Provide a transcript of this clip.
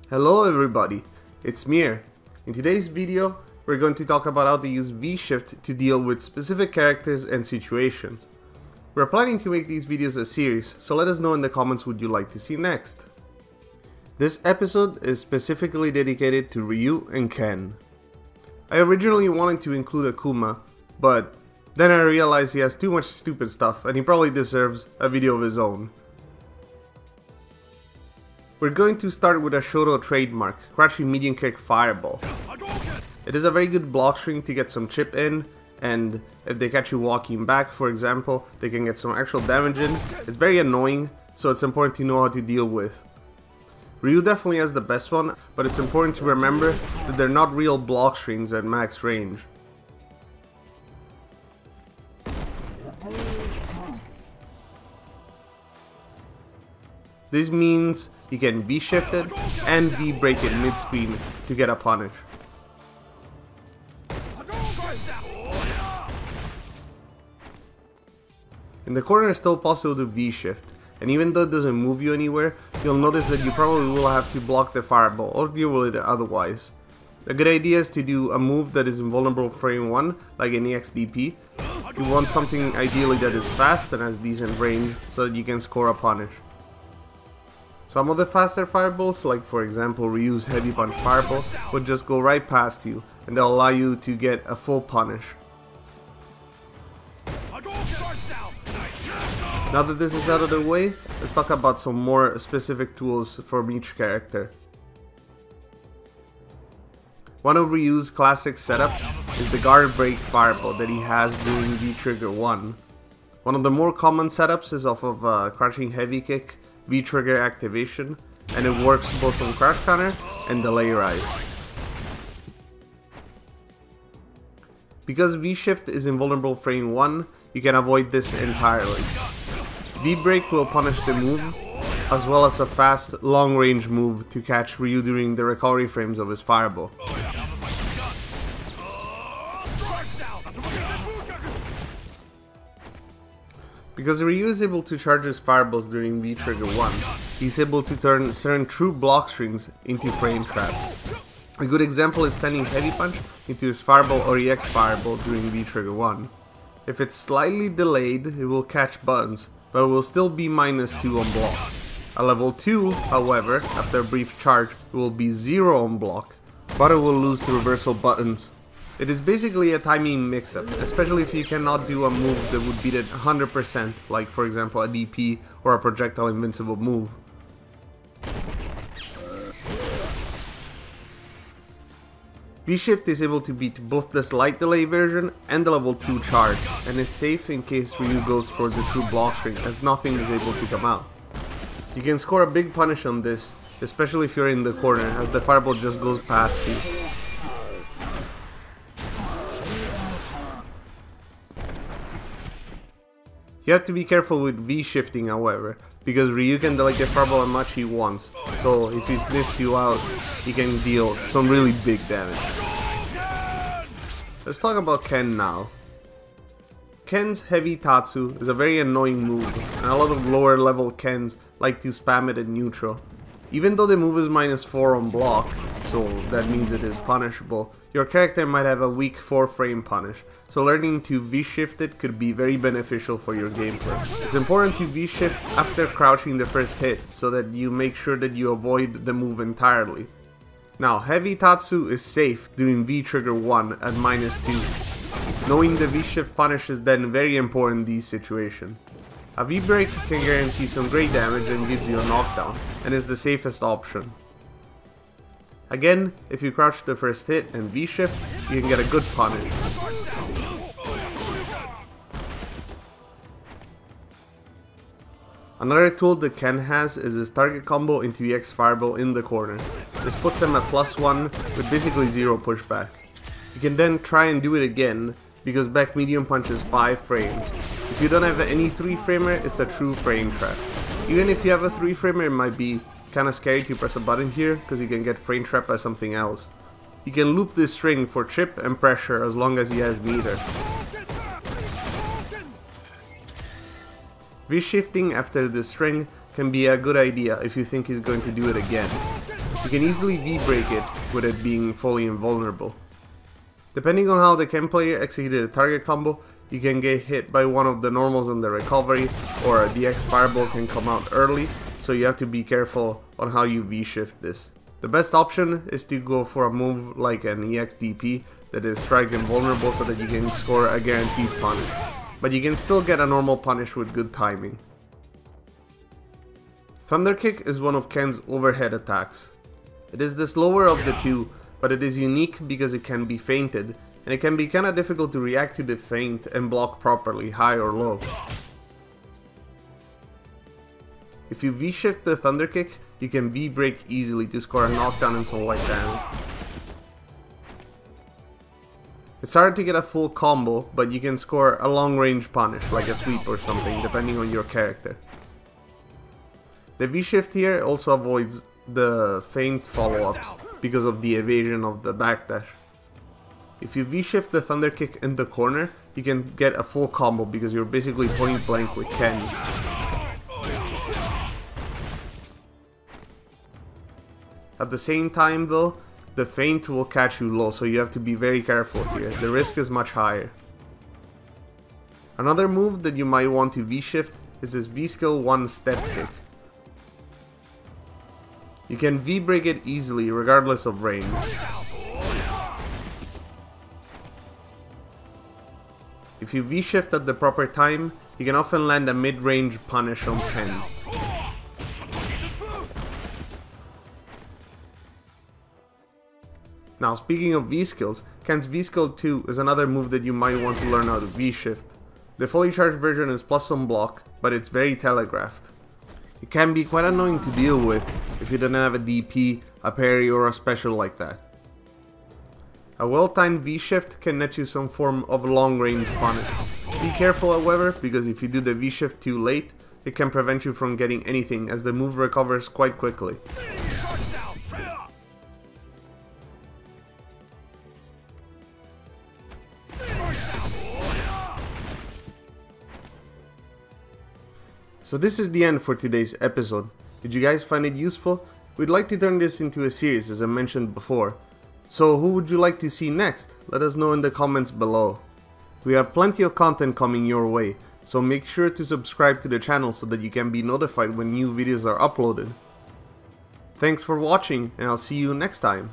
Hello everybody, it's Mir. In today's video, we're going to talk about how to use V-Shift to deal with specific characters and situations. We're planning to make these videos a series, so let us know in the comments what you'd like to see next. This episode is specifically dedicated to Ryu and Ken. I originally wanted to include Akuma, but then I realized he has too much stupid stuff and he probably deserves a video of his own. We're going to start with a Shoto trademark, crouching medium kick fireball. It is a very good block string to get some chip in, and if they catch you walking back, for example, they can get some actual damage in. It's very annoying, so it's important to know how to deal with. Ryu definitely has the best one, but it's important to remember that they're not real block strings at max range. This means you can V-shift it and V-break it mid-screen to get a punish. In the corner it's still possible to V-shift, and even though it doesn't move you anywhere, you'll notice that you probably will have to block the fireball or deal with it otherwise. A good idea is to do a move that is invulnerable frame 1, like an EXDP. You want something ideally that is fast and has decent range so that you can score a punish. Some of the faster fireballs, like for example Ryu's heavy punch fireball, would just go right past you and they'll allow you to get a full punish. Now that this is out of the way, let's talk about some more specific tools for each character. One of Ryu's classic setups is the guard break fireball that he has during V-Trigger 1. One of the more common setups is off of crouching heavy kick, V-trigger activation, and it works both on crouch counter and delay rise. Because V-shift is invulnerable frame 1, you can avoid this entirely. V-break will punish the move, as well as a fast, long-range move to catch Ryu during the recovery frames of his fireball. Because Ryu is able to charge his fireballs during V-Trigger 1, he's able to turn certain true block strings into frame traps. A good example is standing heavy punch into his fireball or EX fireball during V-Trigger 1. If it's slightly delayed, it will catch buttons, but it will still be -2 on block. A level 2, however, after a brief charge, it will be 0 on block, but it will lose to reversal buttons. It is basically a timing mix-up, especially if you cannot do a move that would beat it 100%, like for example a DP or a projectile invincible move. V-Shift is able to beat both the slight delay version and the level 2 charge, and is safe in case Ryu goes for the true block string, as nothing is able to come out. You can score a big punish on this, especially if you're in the corner, as the fireball just goes past you. You have to be careful with V-shifting, however, because Ryu can delay the fireball as much he wants, so if he sniffs you out, he can deal some really big damage. Let's talk about Ken now. Ken's heavy Tatsu is a very annoying move, and a lot of lower level Kens like to spam it in neutral. Even though the move is -4 on block, so that means it is punishable, your character might have a weak 4 frame punish, so learning to V-shift it could be very beneficial for your gameplay. It's important to V-shift after crouching the first hit, so that you make sure that you avoid the move entirely. Now, heavy Tatsu is safe during V-Trigger 1 at -2. Knowing the V-shift punish is then very important in these situations. A V-break can guarantee some great damage and gives you a knockdown, and is the safest option. Again, if you crouch the first hit and V-shift, you can get a good punish. Another tool that Ken has is his target combo into EX fireball in the corner. This puts him at +1 with basically 0 pushback. You can then try and do it again, because back medium punch is 5 frames. If you don't have any 3-framer, it's a true frame trap. Even if you have a 3-framer, it might be kinda scary to press a button here, because you can get frame trapped by something else. You can loop this string for chip and pressure as long as he has meter. V-shifting after the string can be a good idea if you think he's going to do it again. you can easily V-break it with it being fully invulnerable. Depending on how the Ken player executed a target combo, you can get hit by one of the normals on the recovery, or a DX fireball can come out early, so you have to be careful on how you V-shift this. The best option is to go for a move like an EXDP that is strike invulnerable so that you can score a guaranteed punish, but you can still get a normal punish with good timing. Thunder Kick is one of Ken's overhead attacks. It is the slower of the two, but it is unique because it can be feinted, and it can be kinda difficult to react to the feint and block properly, high or low. If you V-shift the Thunder Kick, you can V-break easily to score a knockdown and some light damage. It's hard to get a full combo, but you can score a long range punish, like a sweep or something, depending on your character. The V-shift here also avoids the feint follow-ups because of the evasion of the backdash. If you V-shift the Thunder Kick in the corner, you can get a full combo because you're basically point blank with Ken. At the same time though, the feint will catch you low, so you have to be very careful here. The risk is much higher. Another move that you might want to V-shift is this V-skill 1 step kick. You can V-break it easily regardless of range. If you V-shift at the proper time, you can often land a mid-range punish on Ken. Now speaking of V-skills, Ken's V-skill 2 is another move that you might want to learn how to V-shift. The fully charged version is plus some block, but it's very telegraphed. It can be quite annoying to deal with if you don't have a DP, a parry or a special like that. A well-timed V-shift can net you some form of long-range punish. Be careful however, because if you do the V-shift too late, it can prevent you from getting anything as the move recovers quite quickly. So this is the end for today's episode. Did you guys find it useful? We'd like to turn this into a series as I mentioned before. So who would you like to see next? Let us know in the comments below. We have plenty of content coming your way, so make sure to subscribe to the channel so that you can be notified when new videos are uploaded. Thanks for watching, and I'll see you next time.